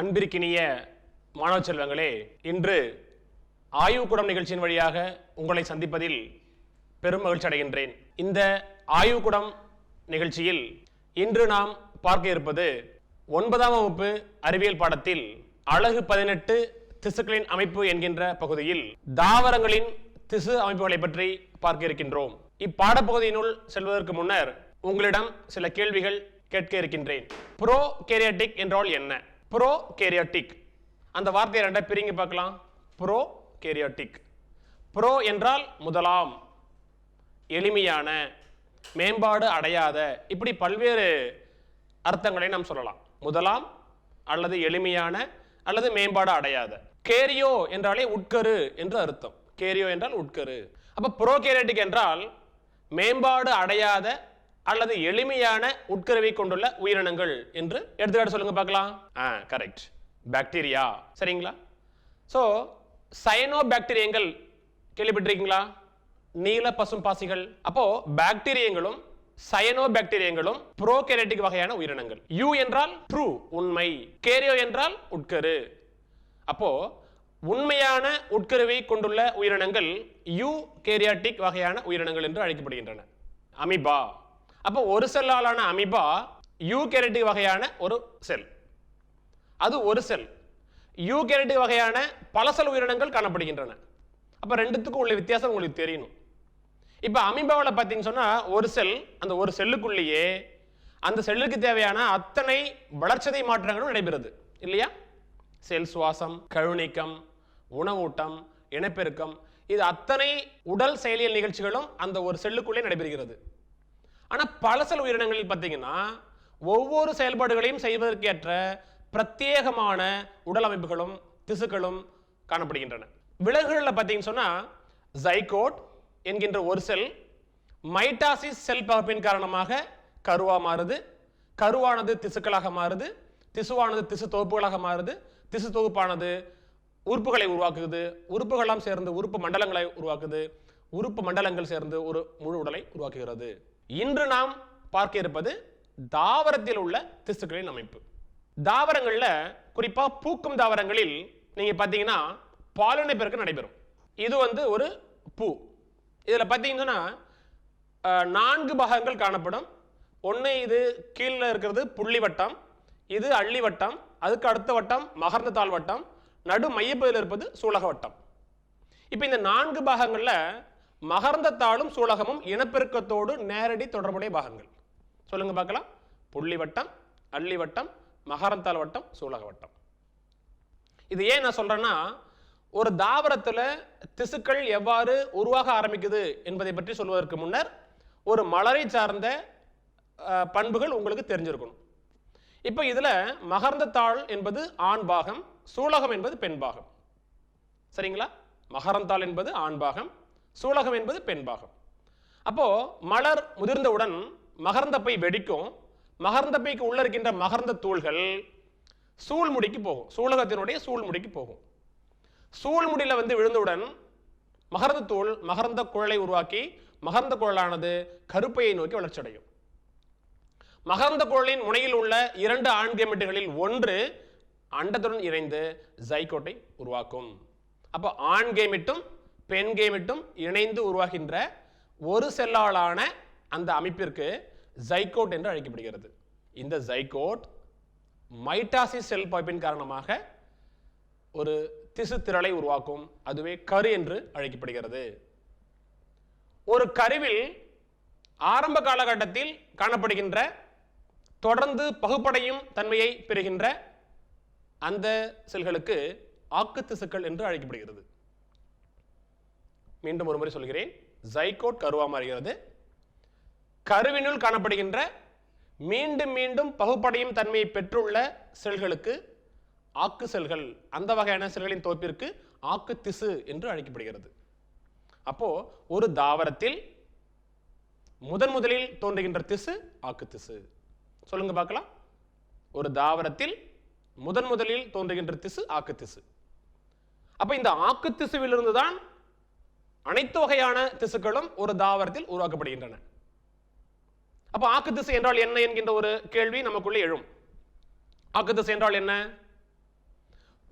அன்பிற்கினிய மாணவ செல்வங்களே, இன்று ஆய்வுக்கூடம் நிகழ்ச்சியின் வழியாக உங்களை சந்திப்பதில் பெரும் மகிழ்ச்சி அடைகின்றேன். இந்த ஆய்வுக்கூடம் நிகழ்ச்சியில் இன்று நாம் பார்க்க இருப்பது 9ஆம் வகுப்பு அறிவியல் பாடத்தில் அலகு 18 திசுக்களின் அமைப்பு என்கின்ற பகுதியில் தாவரங்களின் திசு அமைப்புகளை பற்றி பார்க்க இருக்கின்றோம். இப்பாடப்பகுதியினுள் செல்வதற்கு முன்னர் உங்களிடம் சில கேள்விகள் கேட்க இருக்கின்றேன். ப்ரோகேரியாட்டிக் என்றால் என்ன? ப்ரோகேரியாட்டிக் அந்த வார்த்தையை ரெண்டா பிரிங்க பார்க்கலாம். ப்ரோகேரியாட்டிக், ப்ரோ என்றால் முதலாம், எளிமையான, மேம்பாடு அடையாத, இப்படி பல்வேறு அர்த்தங்களை நாம் சொல்லலாம். முதலாம் அல்லது எளிமையான அல்லது மேம்பாடு அடையாத. கேரியோ என்றாலே உட்கரு என்று அர்த்தம். கேரியோ என்றால் உட்கரு. அப்ப ப்ரோகேரியாட்டிக் என்றால் மேம்பாடு அடையாத அல்லது எளிமையான உட்கருவை கொண்டுள்ள உயிரினங்கள் என்று எடுத்துக்காட்டு சொல்லுங்க பார்க்கலாம். Correct, bacteria. சரிங்களா? சோ சயனோபாக்டீரியங்கள் கேள்விப்பட்டிருக்கீங்களா? நீல பசும் பாசிகள். அப்போ பாக்டீரியங்களும் சயனோபாக்டீரியங்களும் ப்ரோகேரியாட்டிக் வகையான உயிரினங்கள். யூ என்றால் ட்ரூ, உண்மை. கேரியோ என்றால் உட்கரு. அப்போ உண்மையான உட்கருவை கொண்டுள்ள உயிரினங்கள் யூ கேரியாட்டிக் வகையான உயிரினங்கள் என்று அழைக்கப்படுகின்றன. அமீபா. அப்போ ஒரு செல்லாலான அமீபா யூகேரியாட்டிக் வகையான ஒரு செல். அது ஒரு செல். யூகேரியாட்டிக் வகையான பல செல் உயிரினங்கள் காணப்படுகின்றன. அப்ப ரெண்டுத்துக்கும் உள்ள வித்தியாசம் உங்களுக்கு தெரியணும். இப்ப அமீபாவில் பார்த்தீங்கன்னு சொன்னா ஒரு செல், அந்த ஒரு செல்லுக்குள்ளேயே அந்த செல்லுக்கு தேவையான அத்தனை வளர்ச்சிதை மாற்றங்களும் நடைபெறுது இல்லையா? செல் சுவாசம், கழுநீக்கம், உணவூட்டம், இனப்பெருக்கம், இது அத்தனை உடல் செயலியல் நிகழ்ச்சிகளும் அந்த ஒரு செல்லுக்குள்ளே நடைபெறுகிறது. ஆனா பல செல் உயிரினங்களில் பார்த்தீங்கன்னா ஒவ்வொரு செயல்பாடுகளையும் செய்வதற்கேற்ற பிரத்யேகமான உடல் அமைப்புகளும் திசுக்களும் காணப்படுகின்றன. விலங்குகளில் பார்த்தீங்கன்னு சொன்னா ஜைகோட் என்கின்ற ஒரு செல் மைட்டாசிஸ் செல் பகுப்பின் காரணமாக கருவா மாறுது. கருவானது திசுக்களாக மாறுது. திசுவானது திசு தொகுப்புகளாக மாறுது. திசு தொகுப்பானது உறுப்புகளை உருவாக்குது. உறுப்புகளாம் சேர்ந்து உறுப்பு மண்டலங்களை உருவாக்குது. உறுப்பு மண்டலங்கள் சேர்ந்து ஒரு முழு உடலை உருவாக்குகிறது. இன்று நாம் பார்க்க இருப்பது தாவரத்தில் உள்ள திசுக்களின் அமைப்பு. தாவரங்கள்ல குறிப்பா பூக்கும் தாவரங்களில் நீங்க பார்த்தீங்கன்னா பாலின பெருக்கம் நடைபெறும். இது ஒரு பூ. இதுல பார்த்தீங்கன்னா 4 பாகங்கள் காணப்படும். ஒன்று இது கீழே இருக்கிறது புள்ளி வட்டம், இது அள்ளி வட்டம், அதுக்கு அடுத்த வட்டம் மகர்ந்த தாள் வட்டம், நடு மையப்பகுதியில் இருப்பது சூலக வட்டம். இப்ப இந்த 4 பாகங்கள்ல மகர்ந்த தாளும் சூலகமும் இனப்பெருக்கத்தோடு நேரடி தொடர்புடைய பாகங்கள். சொல்லுங்க பார்க்கலாம். புள்ளி வட்டம், அள்ளி வட்டம், மகரந்தாள் வட்டம், சூலக வட்டம். இது ஏன் நான் சொல்றேன்னா, ஒரு தாவரத்துல திசுக்கள் எவ்வாறு உருவாக ஆரம்பிக்குது என்பதை பற்றி சொல்வதற்கு முன்னர் ஒரு மலரை சார்ந்த பண்புகள் உங்களுக்கு தெரிஞ்சிருக்கணும். இப்ப இதுல மகர்ந்த தாள் என்பது ஆண் பாகம், சூலகம் என்பது பெண் பாகம். சரிங்களா? மகரந்தாள் என்பது ஆண் பாகம், சூலகம் என்பது பெண் பாகம். அப்போ மலர் முதிர்ந்தவுடன் மகரந்த பை வெடிக்கும். மகரந்த பைக்கு உள்ள இருக்கின்ற மகரந்த தூள்கள் சூழ்முடிக்கு போகும். சூலகத்தினுடைய சூழ்முடிக்கு போகும். சூழ்முடியில விழுந்தவுடன் மகரந்த தூள் மகரந்த குழலை உருவாக்கி மகரந்த குழலானது கருப்பையை நோக்கி வளர்ச்சி அடையும். மகரந்த குழலின் முனையில் உள்ள 2 ஆண் கேமெட்டுகளில் ஒன்று அண்டத்துடன் இணைந்து ஜைகோட்டை உருவாக்கும். அப்போ ஆண் கேமெட்டும் பெண் கேமெட்டும் இணைந்து உருவாகின்ற ஒரு செல்லாலான அந்த அமைப்பிற்கு ஜைகோட் என்று அழைக்கப்படுகிறது. இந்த ஜைகோட் மைட்டாசிஸ் செல் பைப்பின் காரணமாக ஒரு திசு திரளை உருவாக்கும். அதுவே கரு என்று அழைக்கப்படுகிறது. ஒரு கருவில் ஆரம்ப காலகட்டத்தில் காணப்படுகின்ற தொடர்ந்து பகுப்படையும் தன்மையை பெறுகின்ற அந்த செல்களுக்கு ஆக்கு திசுக்கள் என்று அழைக்கப்படுகிறது. மீண்டும் ஒரு முறை சொல்கிறேன். ஜைகோட் கருவா மாறுகிறது. கருவினுள் காணப்படுகின்ற மீண்டும் மீண்டும் பகுப்படையும் தன்மையை பெற்றுள்ள செல்களுக்கு ஆக்கு செல்கள், அந்த வகையான செல்களின் தொகுப்பிற்கு ஆக்கு திசு என்று அழைக்கப்படுகிறது. அப்போ ஒரு தாவரத்தில் முதலில் தோன்றுகின்ற திசு ஆக்கு திசு. சொல்லுங்க பார்க்கலாம். ஒரு தாவரத்தில் முதலில் தோன்றுகின்ற திசு ஆக்கு திசு. அப்ப இந்த ஆக்கு திசுவிலிருந்து தான் அனைத்து வகையான திசுக்களும் ஒரு தாவரத்தில் உருவாக்கப்படுகின்றன. அப்ப ஆக்கு திசு என்றால் என்ன என்கின்ற ஒரு கேள்வி நமக்குள்ளே எழும். ஆக்கு திசு என்றால் என்ன?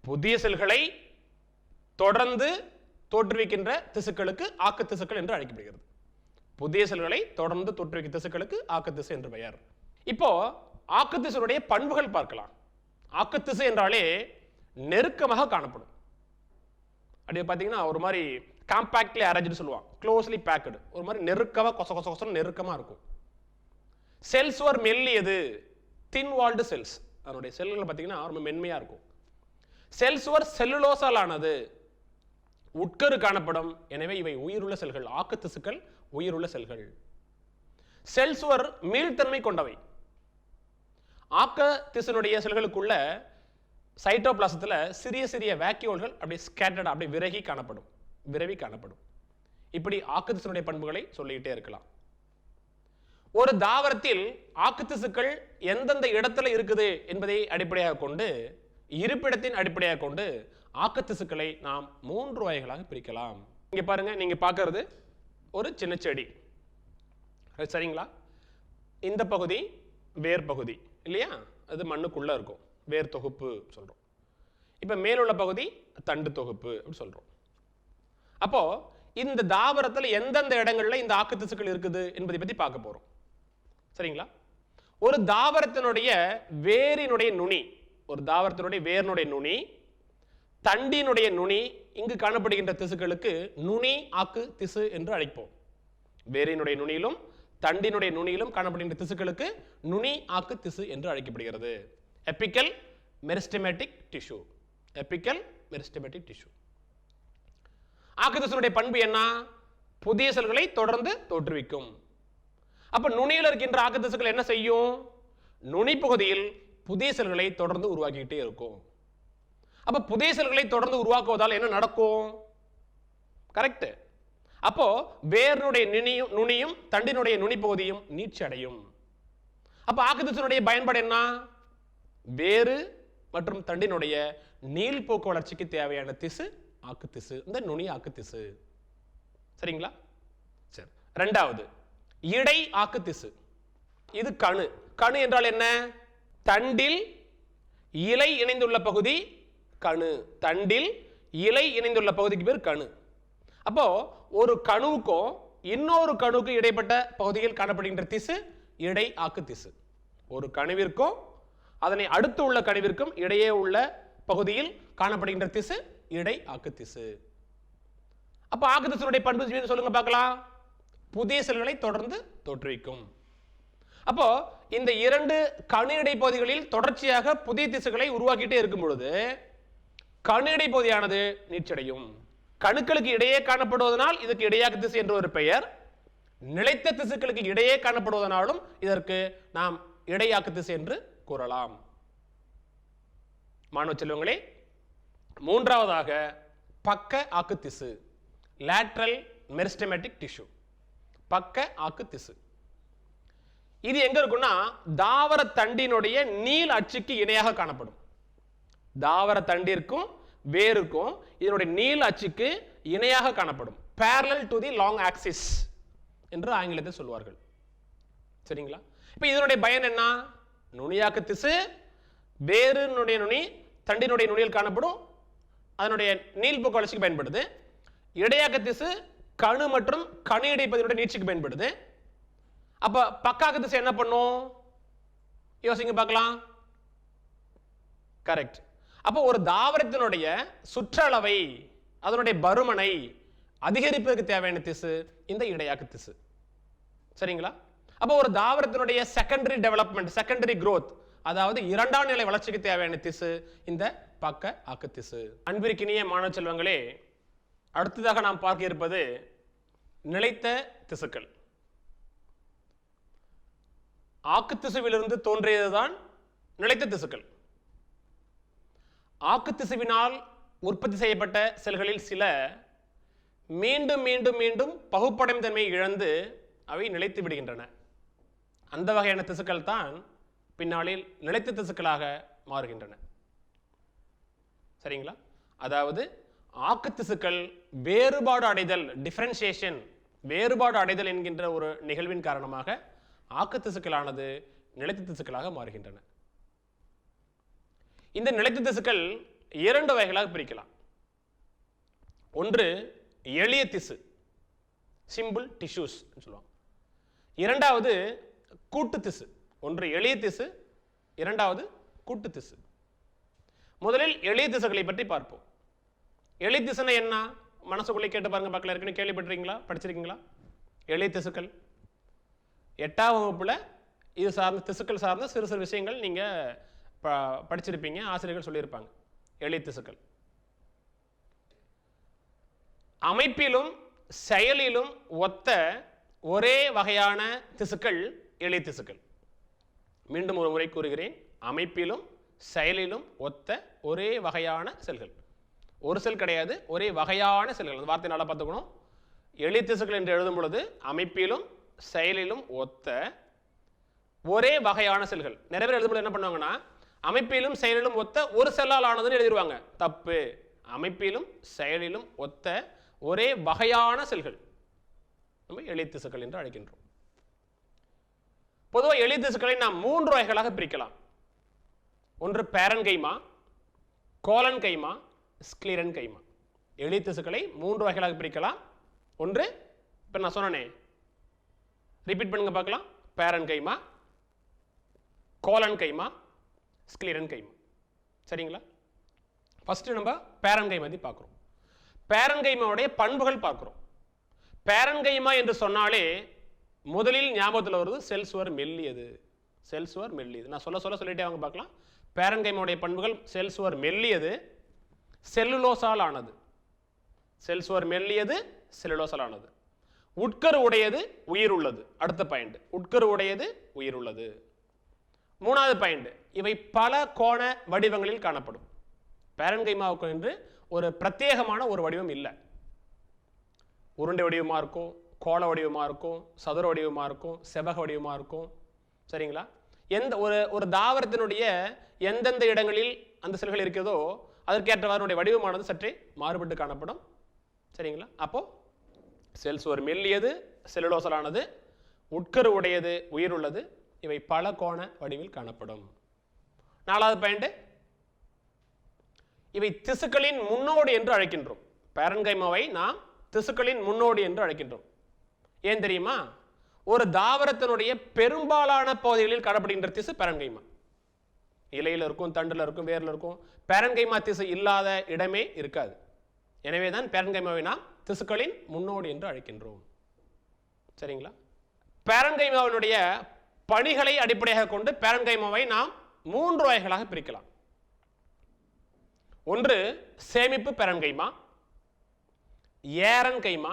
புதிய செல்களை தொடர்ந்து தோற்றுவிக்கின்ற திசுக்களுக்கு ஆக்கு திசுக்கள் என்று அழைக்கப்படுகிறது. புதிய செல்களை தொடர்ந்து தோற்றுவிக்கும் திசுக்களுக்கு ஆக்கு திசு என்று பெயர். இப்போ ஆக்கு திசுடைய பண்புகள் பார்க்கலாம். ஆக்கு திசு என்றாலே நெருக்கமாக காணப்படும். அப்படியே பார்த்தீங்கன்னா ஒரு மாதிரி காம்பாக்ட்லி அரேஞ்ச்டு சொல்லுவாங்க, க்ளோஸ்லி பேக்டு, ஒரு மாதிரி நெருக்கமாக கொச கொச கொசம் நெருக்கமாக இருக்கும். செல்ஸ் ஒரு மெல்லியது, தின் வால்டு செல்ஸ், அதனுடைய செல்கள் பார்த்தீங்கன்னா ரொம்ப மென்மையாக இருக்கும். செல்ஸ் ஒரு செல்லுலோசால் ஆனது, உட்கரு காணப்படும். எனவே இவை உயிருள்ள செல்கள், ஆக்கு திசுக்கள் உயிருள்ள செல்கள். செல்ஸ் ஒரு மீள்தன்மை கொண்டவை. ஆக்க திசுனுடைய செல்களுக்குள்ள சைட்டோபிளாசத்தில் சிறிய சிறிய வேக்யூல்கள் அப்படி ஸ்கேட்டர்ட், அப்படி விரவி காணப்படும். இப்படி ஆக்கு திசுனுடைய பண்புகளை சொல்லிக்கிட்டே இருக்கலாம். ஒரு தாவரத்தில் ஆக்கு திசுக்கள் எந்தெந்த இடத்துல இருக்குது என்பதை அடிப்படையாக கொண்டு, இருப்பிடத்தின் அடிப்படையாக கொண்டு ஆக்கு திசுக்களை நாம் 3 வகைகளாக பிரிக்கலாம். இங்க பாருங்க, நீங்க பார்க்கிறது ஒரு சின்ன செடி, சரிங்களா? இந்த பகுதி வேர் பகுதி இல்லையா, அது மண்ணுக்குள்ள இருக்கும், வேர் தொகுப்பு சொல்றோம். இப்ப மேலுள்ள பகுதி தண்டு தொகுப்பு அப்படி சொல்றோம். அப்போ இந்த தாவரத்தில் எந்தெந்த இடங்கள்ல இந்த ஆக்கு திசுக்கள் இருக்குது என்பதை பத்தி பார்க்க போறோம், சரிங்களா? ஒரு தாவரத்தினுடைய வேரினுடைய நுனி, ஒரு தாவரத்தினுடைய வேரினுடைய நுனி, தண்டினுடைய நுனி, இங்கு காணப்படுகின்ற திசுக்களுக்கு நுனி ஆக்கு திசு என்று அழைப்போம். வேரினுடைய நுனியிலும் தண்டினுடைய நுனியிலும் காணப்படுகின்ற திசுக்களுக்கு நுனி ஆக்கு திசு என்று அழைக்கப்படுகிறது. Apical meristematic tissue, apical meristematic tissue. ஆக்கு திசுனுடைய பண்பு என்ன? புதிய செல்களை தொடர்ந்து தோற்றுவிக்கும். அப்ப நுனியில் இருக்கின்ற ஆக்கு திசுக்கள் என்ன செய்யும்? நுனி பகுதியில் புதிய செல்களை தொடர்ந்து உருவாக்கிட்டே இருக்கும். அப்ப புதிய செல்களை தொடர்ந்து உருவாக்குவதால் என்ன நடக்கும்? கரெக்ட். அப்போ வேரினுடைய நுனியும் தண்டினுடைய நுனி பகுதியும் நீட்சி அடையும். அப்ப ஆக்கு திசுனுடைய பயன்பாடு என்ன? வேறு மற்றும் தண்டினுடைய நீள்போக்கு வளர்ச்சிக்கு தேவையான திசு ஆக்கு திசு, இந்த நுனி ஆக்கு திசு, சரிங்களா? சரி. இரண்டாவது இடை ஆக்கு திசு. இது கணு. கணு என்றால் என்ன? தண்டில் இலை இணைந்துள்ள பகுதி கணு. தண்டில் இலை இணைந்துள்ள பகுதிக்கு பேர் கணு. அப்போ ஒரு கணுவுக்கும் இன்னொரு கணுவுக்கு இடைப்பட்ட பகுதியில் காணப்படுகின்ற திசு இடை ஆக்கு திசு. ஒரு கணுவிற்கும் அதனை அடுத்து உள்ள கணுவிற்கும் இடையே உள்ள பகுதியில் காணப்படுகின்ற திசு இடை ஆக்கு திசு. அப்ப ஆக்கு திசுனுடைய பண்பு சொல்லுங்க பார்க்கலாம். புதிய செல்களை தொடர்ந்து தோற்றுவிக்கும். அப்போ இந்த 2 கணு இடை பகுதிகளில் தொடர்ச்சியாக புதிய திசுக்களை உருவாக்கிட்டே இருக்கும் பொழுது கணு இடை பகுதியானது நீட்சியடையும். கணுக்களுக்கு இடையே காணப்படுவதனால் இதற்கு இடையாக்கு திசு என்று ஒரு பெயர். நிலைத்த திசுக்களுக்கு இடையே காணப்படுவதனாலும் இதற்கு நாம் இடையாக்கு திசு என்று கூறலாம். மாணவ செல்வங்களே, மூன்றாவதாக பக்க ஆக்கு திசு, லேட்ரல் மெரிஸ்டெமேட்டிக் டிஷ்யூ, பக்க ஆக்கு திசு. இது எங்க இருக்குன்னா தாவர தண்டினுடைய நீள் அச்சுக்கு இணையாக காணப்படும். தாவர தண்டிற்கும் வேருக்கும் இதனுடைய நீள் அச்சுக்கு இணையாக காணப்படும். parallel to the long axis என்று ஆங்கிலத்தில் சொல்வார்கள், சரிங்களா? இப்ப இதனுடைய பயன் என்ன? நுனியாக்கு திசு வேரினுடைய நுனி தண்டினுடைய நுனியில் காணப்படும், அதனுடைய நீள்போக்கு வளர்ச்சிக்கு பயன்படுது. இடையாக்க திசு கணு மற்றும் கணு இடைப்பதினுடைய நீட்சிக்கு பயன்படுது. அப்ப பக்காக்கு திசு என்ன பண்ணும்? யோசிங்க பார்க்கலாம். கரெக்ட். அப்போ ஒரு தாவரத்தினுடைய சுற்றளவை, அதனுடைய பருமனை அதிகரிப்பதற்கு தேவையான திசு இந்த இடையாக்கு திசு, சரிங்களா? அப்போ ஒரு தாவரத்தினுடைய செகண்டரி டெவலப்மெண்ட், செகண்டரி growth, அதாவது 2ஆம் நிலை வளர்ச்சிக்கு தேவையான திசு இந்த பக்க ஆக்கு திசு. அன்பிற்கினிய மாணவ செல்வங்களே, அடுத்ததாக நாம் பார்க்க இருப்பது நிலைத்த திசுக்கள். ஆக்கு திசுவிலிருந்து தோன்றியதுதான் நிலைத்த திசுக்கள். ஆக்கு திசுவினால் உற்பத்தி செய்யப்பட்ட செல்களில் சில மீண்டும் மீண்டும் மீண்டும் பகுப்படையும் தன்மையை இழந்து அவை நிலைத்து விடுகின்றன. அந்த வகையான திசுக்கள் தான் பின்னாளில் நிலைத்த திசுக்களாக மாறுகின்றன, சரிங்களா? அதாவது ஆக்கு திசுக்கள் வேறுபாடு அடைதல், டிஃபரன்சியேஷன், வேறுபாடு அடைதல் என்கின்ற ஒரு நிகழ்வின் காரணமாக ஆக்கு திசுக்களானது நிலைத்த திசுக்களாக மாறுகின்றன. இந்த நிலைத்த திசுக்கள் 2 வகைகளாக பிரிக்கலாம். ஒன்று எளிய திசு, சிம்பிள் டிஷ்யூஸ் சொல்லுவாங்க. இரண்டாவது கூட்டு திசு. ஒன்று எளிய திசு, இரண்டாவது கூட்டு திசு. முதலில் எளிய திசுகளை பற்றி பார்ப்போம். எளிய திசுனா என்ன? மனசுக்குள்ளே கேட்டு பாருங்க பார்க்கலாம். ஏற்கனவே கேள்விப்பட்டிருக்கீங்களா, படிச்சிருக்கீங்களா? எளிய திசுக்கள் 8ஆம் வகுப்புல இது சார்ந்த திசுக்கள் சார்ந்த சிறு சிறு விஷயங்கள் நீங்க படிச்சிருப்பீங்க, ஆசிரியர்கள் சொல்லியிருப்பாங்க. எளிய திசுக்கள் அமைப்பிலும் செயலிலும் ஒத்த ஒரே வகையான திசுக்கள் எளிய திசுக்கள். மீண்டும் ஒரு முறை கூறுகிறேன், அமைப்பிலும் செயலிலும் ஒத்த ஒரே வகையான செல்கள். ஒரு செல் கிடையாது, ஒரே வகையான செல்கள். அந்த வார்த்தை நல்லா பார்த்துக்கணும். எளிய திசுக்கள் என்று எழுதும் பொழுது அமைப்பிலும் செயலிலும் ஒத்த ஒரே வகையான செல்கள். நிறைய பேர் எழுதும்போது என்ன பண்ணுவாங்கன்னா, அமைப்பிலும் செயலிலும் ஒத்த ஒரு செல்லால் ஆனதுன்னு எழுதிடுவாங்க. தப்பு. அமைப்பிலும் செயலிலும் ஒத்த ஒரே வகையான செல்கள் நம்ம எளிய திசுக்கள் என்று அழைக்கின்றோம். பொதுவாக எளிய திசுக்களை நாம் 3 வகைகளாக பிரிக்கலாம். ஒன்று பேரன்கைமா, கோலன் கைமா, ஸ்க்ளீரன் கைமா. எளிய திசுக்களை 3 வகைகளாக பிரிக்கலாம். ஒன்று இப்போ நான் சொன்னேனே, ரிப்பீட் பண்ணுங்க பார்க்கலாம். பேரன் கைமா, கோலன் கைமா, ஸ்க்ளீரன் கைமா. சரிங்களா? ஃபர்ஸ்ட் நம்ம பேரன்கைமா பற்றி பார்க்குறோம். பேரன்கைமாவுடைய பண்புகள் பார்க்குறோம். பேரன்கைமா என்று சொன்னாலே முதலில் ஞாபகத்தில் வருது செல் சுவர் மெல்லியது. செல் சுவர் மெல்லியது. நான் சொல்லிட்டே வாங்க பார்க்கலாம். பேரன்கைமாவுடைய பண்புகள்: செல் சுவர் மெல்லியது, செல்லுலோசால் ஆனது. செல் சுவர் மெல்லியது, செல்லுலோசால் ஆனது. உட்கரு உடையது, உயிர் உள்ளது. அடுத்த பாயிண்ட், உட்கரு உடையது, உயிர் உள்ளது. 3வது பாயிண்ட், இவை பல கோண வடிவங்களில் காணப்படும். பேரன்கைமாவுக்கு என்று ஒரு பிரத்யேகமான ஒரு வடிவம் இல்லை. உருண்டை வடிவமாக இருக்கும், கோள வடிவமாக இருக்கும், சதுர வடிவமாக இருக்கும், செவ்வக வடிவமாக இருக்கும். சரிங்களா? எந்த ஒரு தாவரத்தினுடைய எந்தெந்த இடங்களில் அந்த செல்கள் இருக்கிறதோ அதற்கேற்றவாறு வடிவமானது சற்றே மாறுபட்டு காணப்படும். சரிங்களா? அப்போ செல் சுவர் மெல்லியது, செல்லுலோசலானது, உட்கரு உடையது, உயிர் உள்ளது. இவை பல கோண வடிவில் காணப்படும். 4வது பாயிண்ட், இவை திசுக்களின் முன்னோடி என்று அழைக்கின்றோம். பேரன்கைமாவை நாம் திசுக்களின் முன்னோடி என்று அழைக்கின்றோம். ஏன் தெரியுமா? ஒரு தாவரத்தினுடைய பெரும்பாலான பகுதிகளில் காணப்படுகின்ற திசு பேரன்கைமா. இலையில் இருக்கும், தண்டுல இருக்கும், வேர்ல இருக்கும். பேரன்கைமா திசு இல்லாத இடமே இருக்காது. எனவேதான் பேரன்கைமாவை நாம் திசுக்களின் முன்னோடி என்று அழைக்கின்றோம். சரிங்களா? பேரன்கைமாவினுடைய பணிகளை அடிப்படையாக கொண்டு பேரன்கைமாவை நாம் 3 வகைகளாக பிரிக்கலாம். ஒன்று சேமிப்பு பேரன்கைமா, ஏரன் கைமா,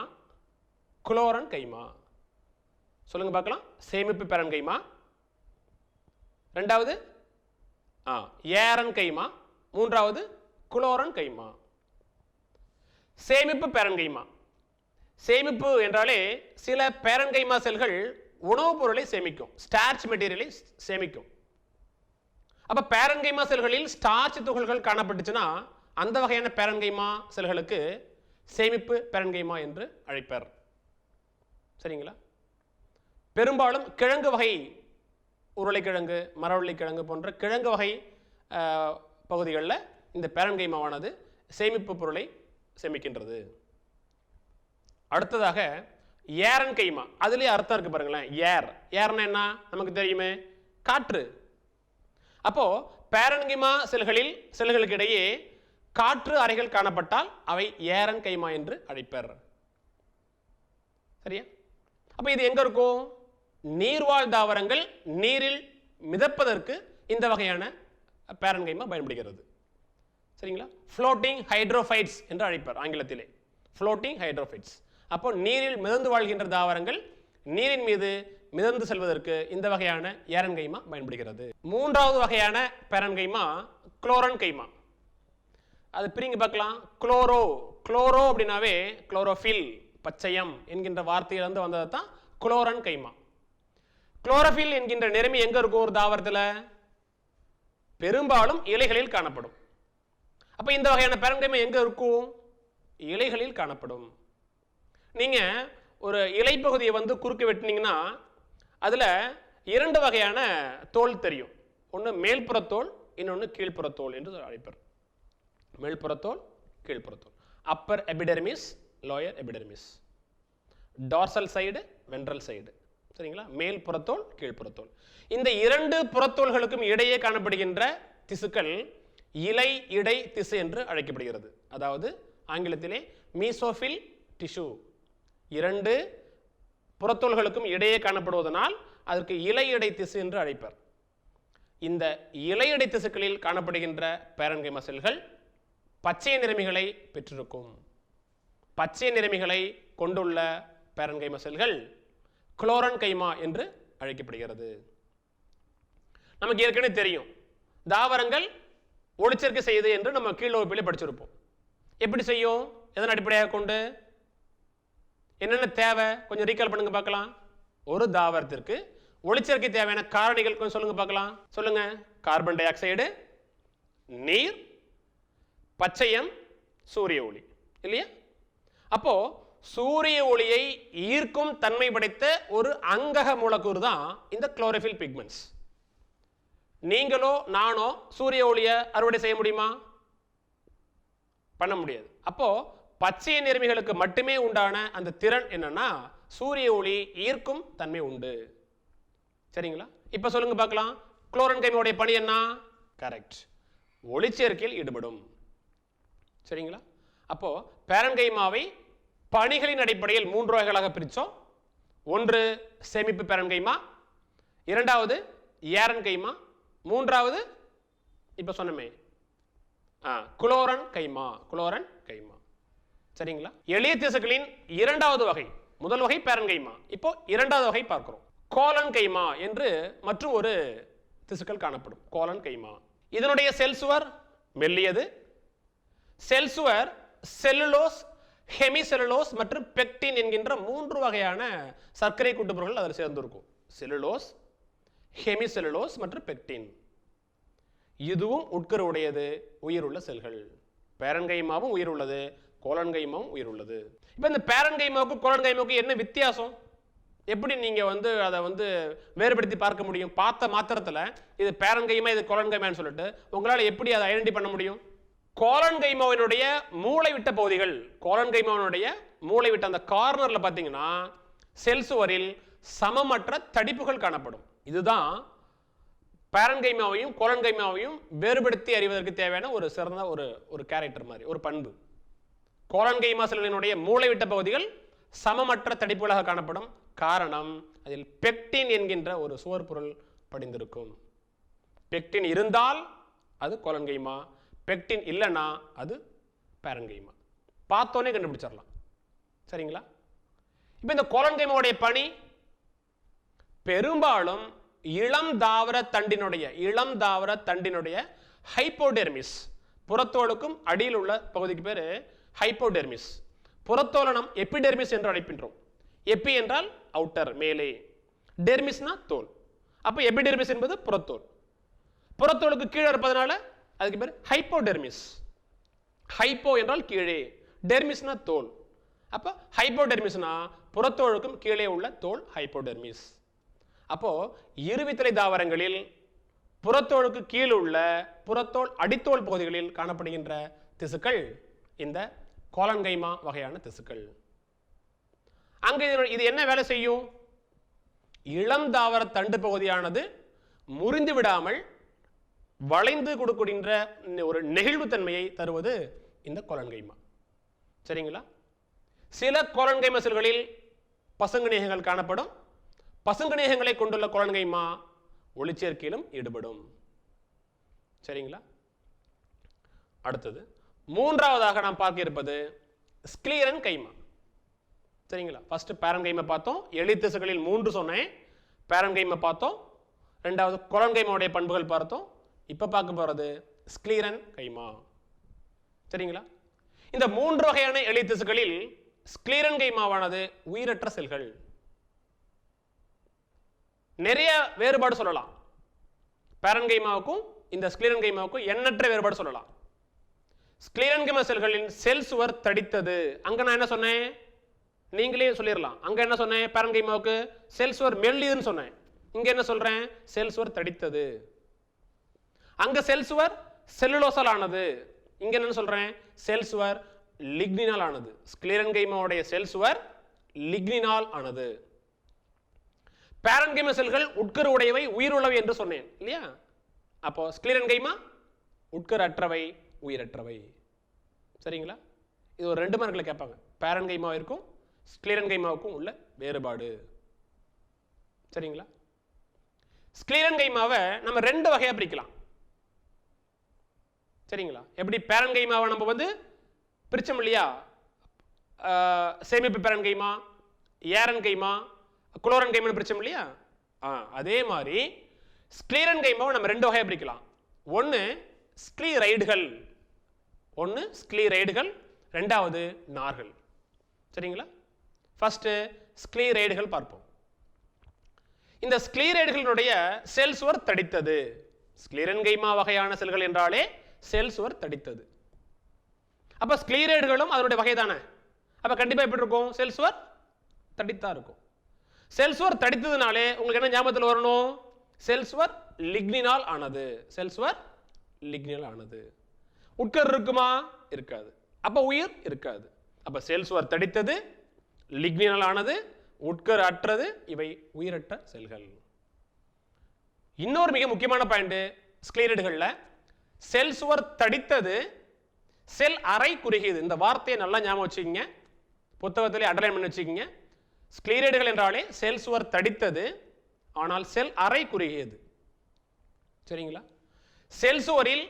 குளோரன் கைமா. சொல்லுங்க பார்க்கலாம். சேமிப்பு பேரன்கைமா, இரண்டாவது ஏரன் கைமா, மூன்றாவது குளோரன் கைமா. சேமிப்பு பேரன்கைமா. சேமிப்பு என்றாலே சில பேரன்கைமா செல்கள் உணவுப் பொருளை சேமிக்கும், ஸ்டார்ச் மெட்டீரியலை சேமிக்கும். அப்ப பேரன்கைமா செல்களில் ஸ்டார்ச் துகள்கள் காணப்பட்டுச்சுன்னா அந்த வகையான பேரன்கைமா செல்களுக்கு சேமிப்பு பேரன்கைமா என்று அழைப்பர். சரிங்களா? பெரும்பாலும் கிழங்கு வகை, உருளைக்கிழங்கு, மரவள்ளிக்கிழங்கு போன்ற கிழங்கு வகை பகுதிகளில் இந்த பேரன்கைமாவானது சேமிப்பு பொருளை சேமிக்கின்றது. அடுத்ததாக ஏரன் கைமா. அதுலேயே அர்த்தம் இருக்கு பாருங்களேன். ஏர்னா என்ன நமக்கு தெரியுமே, காற்று. அப்போ பேரன்கைமா செல்களுக்கு இடையே காற்று அறைகள் காணப்பட்டால் அவை ஏரன் கைமா என்று அழைப்பர். சரியா? அப்ப இது எங்க இருக்கும்? நீர்வாழ் தாவரங்கள் நீரில் மிதப்பதற்கு இந்த வகையான பேரன்கைமா பயன்படுகிறது. சரிங்களா? ஃப்ளோட்டிங் ஹைட்ரோஃபைட்ஸ் என்று அழைப்பர் ஆங்கிலத்திலே. Floating hydrophytes. அப்போ நீரில் மிதந்து வாழ்கின்ற தாவரங்கள் நீரின் மீது மிதந்து செல்வதற்கு இந்த வகையான ஏரன்கைமா பயன்படுகிறது. 3வது வகையான பேரன்கைமா குளோரன் கைமா. அது பிரிங்க பார்க்கலாம். குளோரோ அப்படின்னாவே குளோரோஃபில், பச்சையம் என்கின்ற வார்த்தையிலிருந்து வந்தது தான் குளோரன் கைமா. குளோரோஃபில் என்கின்ற நிறமி எங்க இருக்கும் ஒரு தாவரத்தில்? பெரும்பாலும் இலைகளில் காணப்படும். அப்ப இந்த வகையான பேரன்கைமா எங்க இருக்கும்? இலைகளில் காணப்படும். நீங்க ஒரு இலைப்பகுதியை குறுக்கு வெட்டினீங்கன்னா அதுல 2 வகையான தோல் தெரியும். ஒன்று மேல்புற தோல், இன்னொன்று கீழ்ப்புற தோல் என்று அழைப்பர். மேல்புறத்தோல், கீழ்ப்புறத்தோல். Upper epidermis, lower epidermis. Dorsal side, ventral side. சரிங்களா? மேல் புறத்தோல், கீழ்ப்புறத்தோல். இந்த இரண்டு புறத்தோல்களுக்கும் இடையே காணப்படுகின்ற திசுக்கள் இலை இடை திசு என்று அழைக்கப்படுகிறது. அதாவது ஆங்கிலத்திலே மீசோஃபில் டிஷ்யூ. இரண்டு புறத்தோல்களுக்கும் இடையே காணப்படுவதனால் அதற்கு இலை இடை திசு என்று அழைப்பர். இந்த இலை இடை திசுக்களில் காணப்படுகின்ற பேரன்கைமா செல்கள் பச்சை நிறமிகளை பெற்றிருக்கும். பச்சை நிறமிகளை கொண்டுள்ள பேரன்கைமா செல்கள் குளோரன்கைமா என்று அழைக்கப்படுகிறது. நமக்கு ஏற்கனவே தெரியும், தாவரங்கள் ஒளிச்சேர்க்கை செய்யுது என்று நம்ம கீழ் வகுப்பிலே படிச்சிருப்போம். எப்படி செய்யும்? எதன் அடிப்படையாக கொண்டு? என்னென்ன தேவை கொஞ்சம் ரீகால் பண்ணுங்க பார்க்கலாம். ஒரு தாவரத்திற்கு ஒளிச்சேர்க்கை தேவையான காரணிகள் கொஞ்சம் சொல்லுங்க பார்க்கலாம். சொல்லுங்க. கார்பன் டை ஆக்சைடு, நீர், பச்சையம், சூரிய ஒளி. இல்லையா? அப்போ சூரிய ஒளியை ஈர்க்கும் தன்மை படைத்த ஒரு அங்கக மூலக்கூறு தான் இந்த குளோரோஃபில் பிக்மெண்ட்ஸ். நீங்களோ நானோ சூரிய ஒளியை அறுவடை செய்ய முடியுமா? பண்ண முடியாது. அப்போ பச்சை நிறமிகளுக்கு மட்டுமே உண்டான அந்த திறன் என்னன்னா சூரிய ஒளி ஈர்க்கும் தன்மை உண்டு. சரிங்களா? இப்ப சொல்லுங்க பார்க்கலாம், குளோரன்கைமாவுடைய பணி என்ன? கரெக்ட், ஒளிச்சேர்க்கையில் ஈடுபடும். சரிங்களா? அப்போ பேரன்கைமாவை பணிகளின் அடிப்படையில் 3 வகைகளாக பிரிச்சோம். ஒன்று சேமிப்பு பேரன்கைமா, இரண்டாவது ஏரன்கைமா, மூன்றாவது இப்ப சொன்னமே குளோரன் கைமா. குளோரன் கைமா. சரிங்களா? எளிய திசுக்களின் இரண்டாவது வகை. முதல் வகை பேரன்கைமா, இப்போ இரண்டாவது வகை பார்க்கிறோம். கோலன் கைமா என்று மற்றும் ஒரு திசுக்கள் காணப்படும். கோலன் கைமா. இதனுடைய செல் சுவர் மெல்லியது. செல் சுவர் செல்லுலோஸ், ஹெமிசெல்லுலோஸ் மற்றும் பெக்டின் என்கின்ற 3 வகையான சர்க்கரை கூட்டுப்பொருட்கள் அதில் சேர்ந்திருக்கும். செல்லுலோஸ், ஹெமிசெல்லுலோஸ் மற்றும் பெக்டின். இதுவும் உட்கரு உடையது, உயிருள்ள செல்கள். பேரன்கைமாவும் உயிர் உள்ளது, கோலன்கைமாவும் உயிர் உள்ளது. இப்போ இந்த பேரன்கைமாவுக்கும் கோலன்கைமாவுக்கும் என்ன வித்தியாசம்? எப்படி நீங்க அதை வேறுபடுத்தி பார்க்க முடியும்? பார்த்த மாத்திரத்தில் இது பேரன்கைமா, இது கோலன்கைமான்னு சொல்லிட்டு உங்களால் எப்படி அதை ஐடென்டி பண்ண முடியும்? கோலன்கைமாவினுடைய மூளைவிட்ட பகுதிகள், கோலன்கைமாவினுடைய மூளைவிட்ட அந்த கார்னர்ல பார்த்தீங்கன்னா செல் சுவரில் சமமற்ற தடிப்புகள் காணப்படும். இதுதான் பேரன்கைமாவையும் கோலன்கைமாவையும் வேறுபடுத்தி அறிவதற்கு தேவையான ஒரு சிறந்த ஒரு கேரக்டர் மாதிரி, ஒரு பண்பு. கோலன்கைமா செல்களினுடைய மூளைவிட்ட பகுதிகள் சமமற்ற தடிப்புகளாக காணப்படும். காரணம், அதில் பெக்டின் என்கின்ற ஒரு சுவர் பொருள் படிந்திருக்கும். பெக்டின் இருந்தால் அது கோலன்கைமா, பெக்டின் இல்லைன்னா அது பேரன்கைமா. பார்த்தோன்னே கண்டுபிடிச்சிடலாம். சரிங்களா? இப்போ இந்த கோலன்கைமாவுடைய பணி பெரும்பாலும் இளம் தாவர தண்டினுடைய ஹைப்போடெர்மிஸ், புறத்தோலுக்கும் அடியில் உள்ள பகுதிக்கு பேரு ஹைப்போடெர்மிஸ். புறத்தோலனம் எபிடெர்மிஸ் என்று அழைக்கின்றோம். எபி என்றால் அவுட்டர், மேலே, டெர்மிஸ்னா தோல். அப்ப எபிடெர்மிஸ் என்பது புறத்தோல். புறத்தோலுக்கு கீழே இருப்பதனால அதுக்கு பேர் ஹைப்போடெர்மிஸ். ஹைப்போ என்றால் கீழே, டெர்மிஸ்னா தோல். அப்ப ஹைப்போடெர்மிஸ்னா புறத்தோலுக்கும் கீழே உள்ள தோல் ஹைப்போடெர்மிஸ். அப்போ இருவித்தலை தாவரங்களில் புறத்தோலுக்கு கீழ் உள்ள புறத்தோல் அடித்தோல் பகுதிகளில் காணப்படுகின்ற திசுக்கள் இந்த கோலன்கைமா வகையான திசுக்கள். அங்க இது என்ன வேலை செய்யும்? இளம் தாவர தண்டு பகுதியானது முறிந்து விடாமல் வளைந்து கொடுக்கின்ற ஒரு நெகிழ்வு தன்மையை தருவது இந்த கோலன்கைமா. சரிங்களா? சில கோலன்கைமா செல்களில் பசுங்கணிகங்கள் காணப்படும். பசுங்கணிகங்களை கொண்டுள்ள கோலன்கைமா ஒளிச்சேர்க்கையிலும் ஈடுபடும். சரிங்களா? அடுத்தது மூன்றாவதாக நாம் பார்க்க இருப்பது ஸ்க்ளீரன் கைமா. சரிங்களா? ஃபர்ஸ்ட் பேரன்கைமா பார்த்தோம். எளிய திசுக்களில் 3 சொன்னேன். பேரன்கைமா பார்த்தோம். ரெண்டாவது கோலன்கைமாவுடைய பண்புகள் பார்த்தோம். இப்ப பார்க்க போறது ஸ்க்ளீரன் கைமா. சரிங்களா? இந்த 3 வகையான எளிய திசுக்களில் ஸ்க்ளீரன் கைமாவானது உயிரற்ற செல்கள். நிறைய வேறுபாடு சொல்லலாம். பேரன்கைமாவுக்கும் இந்த ஸ்க்ளீரன் கைமாவுக்கும் எண்ணற்ற வேறுபாடு சொல்லலாம். ஸ்க்ளீரன் கைமா செல்களின் செல் சுவர் தடித்தது. அங்க நான் என்ன சொன்னேன்? நீங்களே சொல்லிடலாம். அங்க என்ன சொன்னேன்? பேரன்கைமாவுக்கு செல் சுவர் மெல்லியதுன்னு சொன்னேன். இங்க என்ன சொல்றேன்? செல் சுவர் தடித்தது. அங்க செல் சுவர் செல்லுலோசால் ஆனது, இங்க என்ன சொல்றேன், செல் சுவர் லிக்னினால் ஆனது. ஸ்க்ளீரன்கைமாவுடைய செல் சுவர் லிக்னினால் ஆனது. பேரன்கைமா செல்கள் உட்கரு உடையவை, உயிருள்ளவை என்று சொன்னேன் இல்லையா? அப்போ ஸ்க்ளீரன்கைமா உட்கரு அற்றவை, உயிரற்றவை. சரிங்களா? இது ஒரு 2 மார்க்ல கேட்பாங்க. பேரன்கைமாவிற்கும் ஸ்க்ளீரன்கைமாவுக்கும் உள்ள வேறுபாடு. சரிங்களா? ஸ்க்ளீரன்கைமாவை நம்ம 2 வகையா பிரிக்கலாம். சரிங்களா? எப்படி பேரன்கைமாவை நம்ம வந்து பிரிச்சோம் இல்லையா? சேமிப்பு பேரன்கைமா, ஏரன்கைமா, குளோரன்கைமான்னு பிரிச்சோம் இல்லையா? அதே மாதிரி ஸ்க்ளீரன்கைமாவை நம்ம 2 வகையா பிரிக்கலாம். ஒன்னு ஸ்க்ளீரைடுகள், ரெண்டாவது நார்கள். சரிங்களா? ஃபர்ஸ்ட் ஸ்க்ளீரைடுகள் பார்ப்போம். இந்த ஸ்க்ளீரைடுகளுடைய செல் சுவர் தடித்தது. ஸ்க்ளீரன்கைமா வகையான செல்கள் என்றாலே செல் சுவர் தடித்தது. அப்ப ஸ்க்ளீரைடுகளும் அதனுடைய வகை தானே. அப்ப கண்டிப்பா எப்படி இருக்கும், செல் சுவர் தடித்தா இருக்கும். செல் சுவர் தடித்ததுனாலே உங்களுக்கு என்ன ஞாபகத்தில் வரணும், செல் சுவர் லிக்னினால் ஆனது. செல் சுவர் லிக்னினால் ஆனது. உட்கரு இருக்குமா? இருக்காது. அப்ப உயிர் இருக்காது. அப்ப செல் சுவர் தடித்தது, லிக்னினால் ஆனது, உட்கரு அற்றது, இவை உயிரற்ற செல்கள். இன்னொரு மிக முக்கியமான பாயிண்ட் ஸ்க்ளீரைடுகள்ல, செல் சுவர் தடித்தது, செல் அரை குறுகியது. இந்த வார்த்தையை நல்லா ஞாபகம் வச்சுக்கீங்க, புத்தகத்திலே அண்டர்லைன் பண்ணி வச்சுக்கீங்க. ஸ்க்ளீரைடுகள் என்றாலே செல் சுவர் தடித்தது, ஆனால் செல் அரை குறுகியது. சரிங்களா? செல் சுவரில்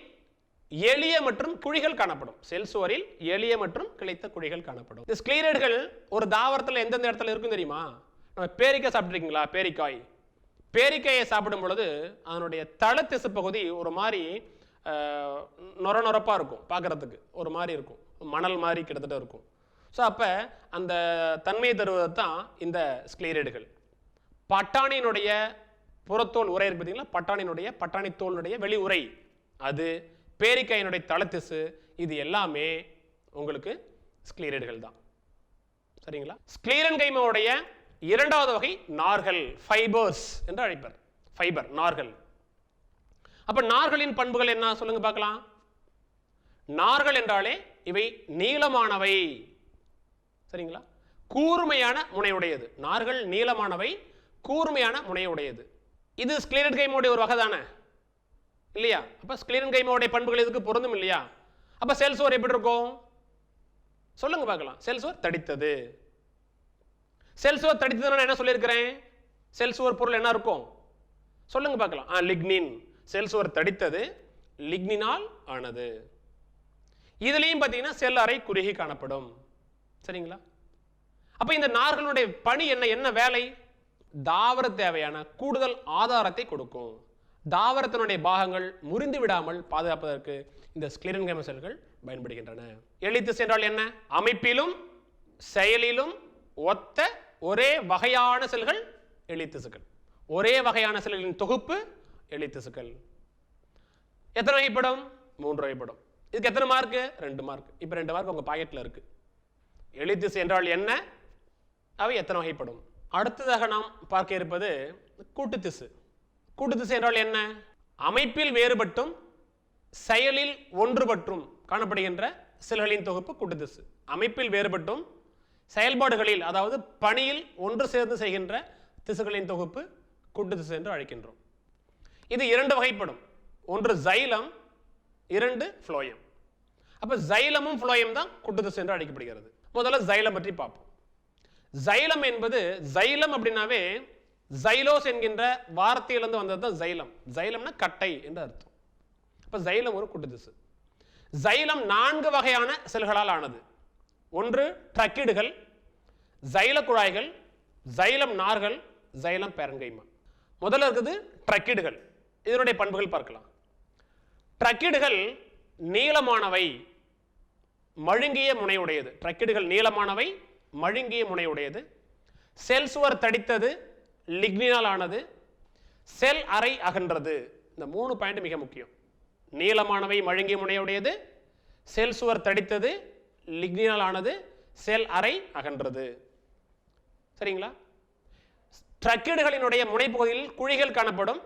எளிய மற்றும் குழிகள் காணப்படும். செல் சுவரில் எளிய மற்றும் கிளைத்த குழிகள் காணப்படும். இந்த ஸ்க்ளீரைடுகள் ஒரு தாவரத்தில் எந்தெந்த இடத்துல இருக்கும் தெரியுமா? நம்ம பேரிக்காய் சாப்பிட்ருக்கீங்களா? பேரிக்காயை சாப்பிடும் பொழுது அதனுடைய தளத்திசு பகுதி ஒரு மாதிரி நொர நொரப்பா இருக்கும், பார்க்கறதுக்கு ஒரு மாதிரி இருக்கும், மணல் மாதிரி கிட்டத்தட்ட இருக்கும். ஸோ அப்போ அந்த தன்மையை தருவது தான் இந்த ஸ்க்ளீரைடுகள். பட்டாணியினுடைய புறத்தோல் உரை இருக்கு பார்த்தீங்களா? பட்டாணி தோலினுடைய வெளி உரை, அது பேரிக்காயினுடைய தளத்திசு, இது எல்லாமே உங்களுக்கு ஸ்க்ளீரைடுகள் தான். சரிங்களா? ஸ்க்ளீரன்கைமாவுடைய 2வது வகை நார்கள், ஃபைபர்ஸ் என்று அழைப்பர். ஃபைபர், நார்கள். அப்ப நார்களின் பண்புகள் என்ன சொல்லுங்க பார்க்கலாம். நார்கள் என்றாலே இவை நீளமானவை. சரிங்களா? கூர்மையான முனையுடையது. நார்கள் நீளமானவை, கூர்மையான முனையுடையது. இது ஸ்க்ளீரன்கைமாவுடைய ஒரு வகை தானே இல்லையா? அப்ப ஸ்க்ளீரன்கைமாவுடைய பண்புகள் இதுக்கு பொருந்தும் இல்லையா? அப்ப செல் சுவர் எப்படி இருக்கும் சொல்லுங்க பார்க்கலாம். செல் சுவர் தடித்தது. செல் சுவர் தடித்ததுன்னா என்ன சொல்லியிருக்கிறேன்? செல் சுவர் பொருள் என்ன இருக்கும் சொல்லுங்க பார்க்கலாம். லிக்னின். செல் சுவர் தடித்தது, லிக்னினால் ஆனது. இதுலயும் பார்த்தீங்கன்னா செல் அறை குறுகி காணப்படும். சரிங்களா? அப்ப இந்த நார்களுடைய பணி என்ன வேலை? தாவர தேவையான கூடுதல் ஆதாரத்தை கொடுக்கும். தாவரத்தினுடைய பாகங்கள் முறிந்து விடாமல் பாதுகாப்பதற்கு இந்த ஸ்க்ளீரன்கைமா செல்கள் பயன்படுகின்றன. எளித்திசு என்றால் என்ன? அமைப்பிலும் செயலிலும் ஒத்த ஒரே வகையான செல்கள் எளித்திசுக்கள். ஒரே வகையான செல்களின் தொகுப்பு எளித்திசுக்கள். எத்தனை வகைப்படும்? 3 வகைப்படும். இதுக்கு எத்தனை மார்க்? 2 மார்க். இப்ப 2 மார்க் உங்க பாக்கெட்ல இருக்கு. எளித்திசு என்றால் என்ன, அவை எத்தனை வகைப்படும்? அடுத்ததாக நாம் பார்க்க இருப்பது கூட்டுத்திசு. கூட்டுத்திசு என்றால் என்ன? அமைப்பில் வேறுபட்டும் செயலில் ஒன்றுபட்டும் காணப்படுகின்ற செல்களின் தொகுப்பு கூட்டுத்திசு. அமைப்பில் வேறுபட்டும் செயல்பாடுகளில், அதாவது பணியில் ஒன்று சேர்ந்து செய்கின்ற திசுகளின் தொகுப்பு கூட்டுத்திசு என்று அழைக்கின்றோம். இது 2 வகைப்படும். ஒன்று ஜைலம், 2 ஃப்ளோயம். அப்ப ஜைலமும் ஃப்ளோயம் தான் கூட்டுத்திசு என்று அழைக்கப்படுகிறது. முதல்ல ஜைலம் பற்றி பார்ப்போம். ஜைலம் என்பது, ஜைலம் அப்படின்னாவே ஜைலோஸ் என்கின்ற வார்த்தையிலிருந்து வந்தது தான் ஜைலம். ஜைலம்னா கட்டை என்று அர்த்தம். அப்ப ஜைலம் ஒரு கூட்டுத்திசு. ஜைலம் 4 வகையான செல்களால் ஆனது. ஒன்று ட்ரக்கிடுகள், ஜைல குழாய்கள், ஜைலம் நார்கள், ஜைலம் பேரன்கைமா. முதல்ல இருக்குது ட்ரக்கிடுகள். இதனுடைய பண்புகள் பார்க்கலாம். ட்ரக்கிடுகள் நீளமானவை, மழுங்கிய முனையுடையது. ட்ரக்கிடுகள் நீளமானவை, மழுங்கிய முனையுடையது. செல் சுவர் தடித்தது, லிக்னினால் ஆனது, செல் அறை அகன்றது. இந்த 3 பாயிண்ட் மிக முக்கியம். நீளமானவை, மழுங்கிய முனையுடையது, செல் சுவர் தடித்தது, லிக்னினால் ஆனது, செல் அறை அகன்றது. சரிங்களா? ட்ரக்கிடுகளினுடைய முனைப்பகுதியில் குழிகள் காணப்படும்.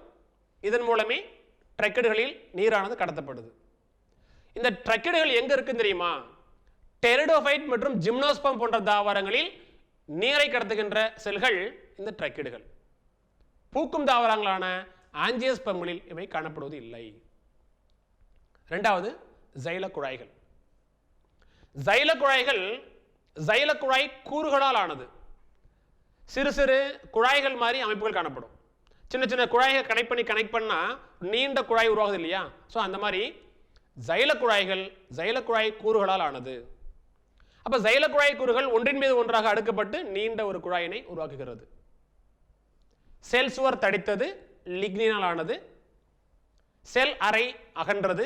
இதன் மூலமே ட்ரக்கிடுகளில் நீரானது கடத்தப்படுது. இந்த ட்ரக்கிடுகள் எங்க இருக்குன்னு தெரியுமா? டெரிடோஃபைட் மற்றும் ஜிம்னோஸ்பம் போன்ற தாவரங்களில் நீரை கடத்துகின்ற செல்கள் இந்த ட்ரக்கிடுகள். பூக்கும் தாவரங்களான ஆஞ்சியோஸ்பர்ம்களில் இவை காணப்படுவது இல்லை. இரண்டாவது சைல குழாய்கள். சைல குழாய்கள் சைல குழாய் கூறுகளால் ஆனது. சிறு சிறு குழாய்கள் மாதிரி அமைப்புகள் காணப்படும். சின்ன சின்ன குழாய்கள் கனெக்ட் பண்ணா நீண்ட குழாய் உருவாகுது இல்லையா? ஸோ அந்த மாதிரி சைல குழாய்கள் சைல குழாய் கூறுகளால் ஆனது. அப்ப சைல குழாய் கூறுகள் ஒன்றின் மீது ஒன்றாக அடுக்கப்பட்டு நீண்ட ஒரு குழாயினை உருவாக்குகிறது. செல் சுவர் தடித்தது, லிக்னினால் ஆனது. செல் அறை அகன்றது.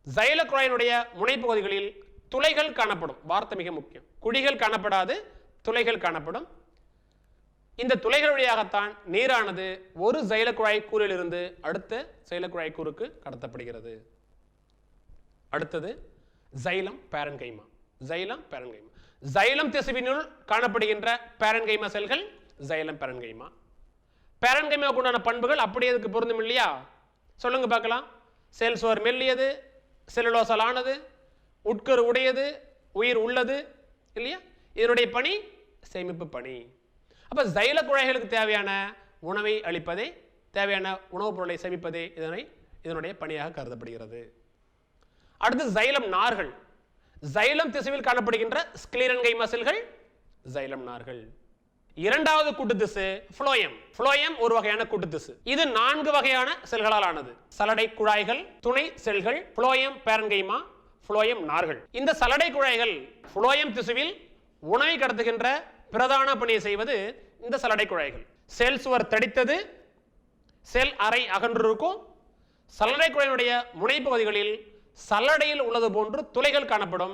சைல குழாயினுடைய முனைப்பகுதிகளில் துளைகள் காணப்படும். வார்த்தை மிக முக்கியம். குழிகள் காணப்படாது, துளைகள் காணப்படும். இந்த துளைகள் வழியாகத்தான் நீரானது ஒரு சைல குழாய் கூறிலிருந்து அடுத்த சைல குழாய் கூறுக்கு கடத்தப்படுகிறது. அடுத்தது xylem parenchyma. Xylem parenchyma. Xylem திசுவினுள் காணப்படுகின்ற பேரன்கைமா செல்கள் சைலம் பேரன்கைமா. பேரன்கைமாவுக்கு உண்டான பண்புகள் அப்படியே இதுக்கு பொருந்தும் இல்லையா? சொல்லுங்க பார்க்கலாம். செல் சுவர் மெல்லியது, செல்லுலோசால் ஆனது, உட்கரு உடையது, உயிர் உள்ளது இல்லையா? இதனுடைய பணி சேமிப்பு பணி. அப்ப சைல குழாய்களுக்கு தேவையான உணவை அளிப்பதே, தேவையான உணவுப் பொருளை சேமிப்பதே இதனுடைய பணியாக கருதப்படுகிறது. அடுத்து சைலம் நார்கள். சைலம் திசுவில் காணப்படுகின்ற ஸ்க்ளீரன்கைமா செல்கள் சைலம் நார்கள். இரண்டாவது கூட்டு திசு புளோயம். புளோயம் ஒரு வகையான கூட்டு திசு. இது 4 வகையான செல்களால் ஆனது. சலடை குழாய்கள், துணை செல்கள், புளோயம் பேரன்கைமா, புளோயம் நார்கள். இந்த சலடை குழாய்கள் புளோயம் திசுவில் உணவை கடத்துகின்ற பிரதான பணியை செய்வது இந்த சலடை குழாய்கள். செல் சுவர் தடித்தது, செல் அறை அகன்றிருக்கும். சலடை குழாயினுடைய முனைப்பகுதிகளில் சல்லடையில் உள்ளது போன்று துளைகள் காணப்படும்.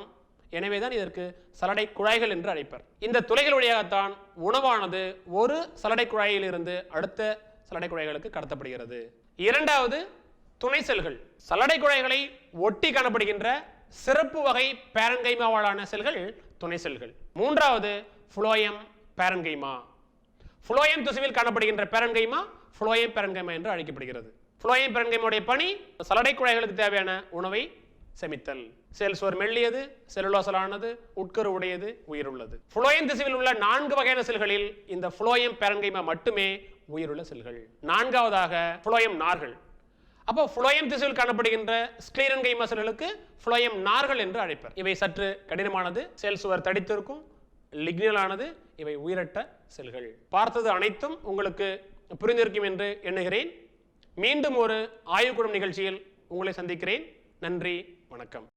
எனவேதான் இதற்கு சலடை குழாய்கள் என்று அழைப்பர். இந்த துளைகள் வழியாகத்தான் உணவானது ஒரு சலடை குழாயில் இருந்து அடுத்த சலடை குழாய்களுக்கு கடத்தப்படுகிறது. இரண்டாவது துணை செல்கள். சலடை குழாய்களை ஒட்டி காணப்படுகின்ற சிறப்பு வகை பேரன்கைமாவாலான செல்கள் துணை செல்கள். மூன்றாவது புளோயம் பேரன்கைமா. புளோயம் திசுவில் காணப்படுகின்ற பேரன்கைமா புளோயம் பேரன்கைமா என்று அழைக்கப்படுகிறது. புளோயம் பேரன்கைமாவுடைய பணி சலடை குழாய்களுக்கு தேவையான உணவை சேமித்தல். செல் சுவர் மெல்லியது, செல்லுலோசலானது, உட்கரு உடையது, உயிர் உள்ளது. புளோயம் திசுவில் உள்ள 4 வகையான செல்களில் இந்த புளோயம் பேரன்கைமா மட்டுமே உயிருள்ள செல்கள். நான்காவதாக புளோயம் நார்கள். அப்போ புளோயம் திசுவில் காணப்படுகின்ற ஸ்க்ளீரன்கைமா செல்களுக்கு புளோயம் நார்கள் என்று அழைப்பர். இவை சற்று கடினமானது, செல் சுவர் தடித்திருக்கும், லிக்னியலானது. இவை உயிரற்ற செல்கள். பார்த்தது அனைத்தும் உங்களுக்கு புரிந்திருக்கும் என்று எண்ணுகிறேன். மீண்டும் ஒரு ஆய்வுக்கூடம் நிகழ்ச்சியில் உங்களை சந்திக்கிறேன். நன்றி, வணக்கம்.